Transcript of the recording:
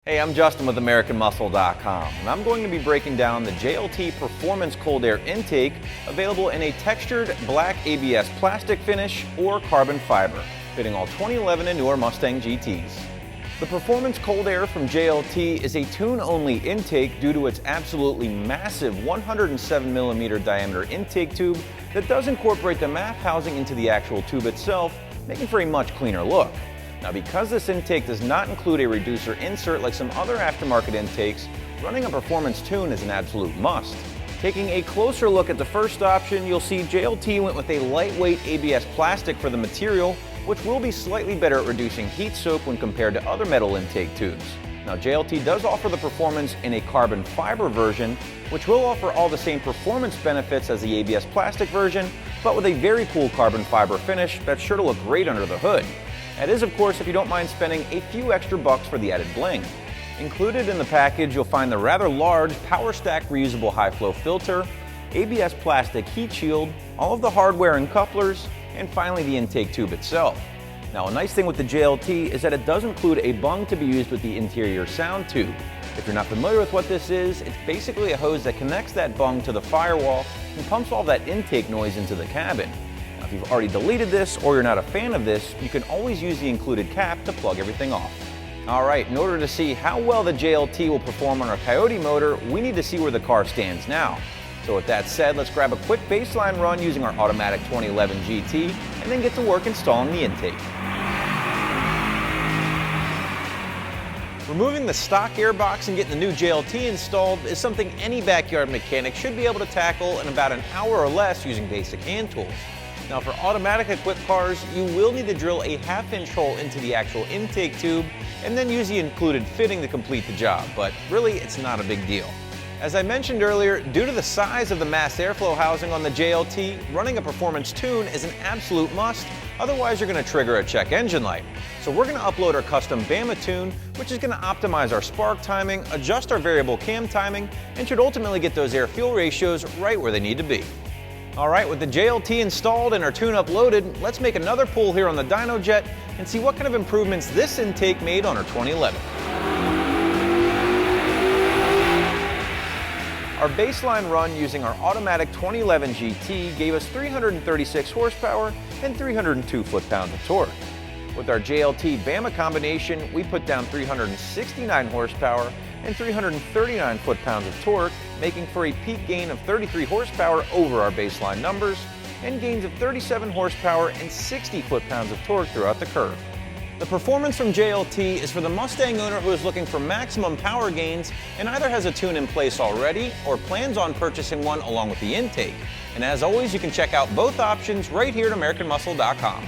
Hey, I'm Justin with AmericanMuscle.com, and I'm going to be breaking down the JLT Performance Cold Air intake, available in a textured black ABS plastic finish or carbon fiber, fitting all 2011 and newer Mustang GTs. The Performance Cold Air from JLT is a tune-only intake due to its absolutely massive 107mm diameter intake tube that does incorporate the MAF housing into the actual tube itself, making for a much cleaner look. Now, because this intake does not include a reducer insert like some other aftermarket intakes, running a performance tune is an absolute must. Taking a closer look at the first option, you'll see JLT went with a lightweight ABS plastic for the material, which will be slightly better at reducing heat soak when compared to other metal intake tubes. Now, JLT does offer the performance in a carbon fiber version, which will offer all the same performance benefits as the ABS plastic version, but with a very cool carbon fiber finish that's sure to look great under the hood. That is, of course, if you don't mind spending a few extra bucks for the added bling. Included in the package, you'll find the rather large power stack reusable high flow filter, ABS plastic heat shield, all of the hardware and couplers, and finally the intake tube itself. Now, a nice thing with the JLT is that it does include a bung to be used with the interior sound tube. If you're not familiar with what this is, it's basically a hose that connects that bung to the firewall and pumps all that intake noise into the cabin. If you've already deleted this or you're not a fan of this, you can always use the included cap to plug everything off. Alright, in order to see how well the JLT will perform on our Coyote motor, we need to see where the car stands now. So with that said, let's grab a quick baseline run using our automatic 2011 GT and then get to work installing the intake. Removing the stock airbox and getting the new JLT installed is something any backyard mechanic should be able to tackle in about an hour or less using basic hand tools. Now, for automatic equipped cars, you will need to drill a half-inch hole into the actual intake tube and then use the included fitting to complete the job, but really it's not a big deal. As I mentioned earlier, due to the size of the mass airflow housing on the JLT, running a performance tune is an absolute must, otherwise you're going to trigger a check engine light. So we're going to upload our custom Bama tune, which is going to optimize our spark timing, adjust our variable cam timing, and should ultimately get those air-fuel ratios right where they need to be. Alright, with the JLT installed and our tune-up loaded, let's make another pull here on the dyno jet and see what kind of improvements this intake made on our 2011. Our baseline run using our automatic 2011 GT gave us 336 horsepower and 302 foot-pounds of torque. With our JLT Bama combination, we put down 369 horsepower and 339 foot-pounds of torque, making for a peak gain of 33 horsepower over our baseline numbers, and gains of 37 horsepower and 60 foot-pounds of torque throughout the curve. The performance from JLT is for the Mustang owner who is looking for maximum power gains and either has a tune in place already or plans on purchasing one along with the intake. And as always, you can check out both options right here at AmericanMuscle.com.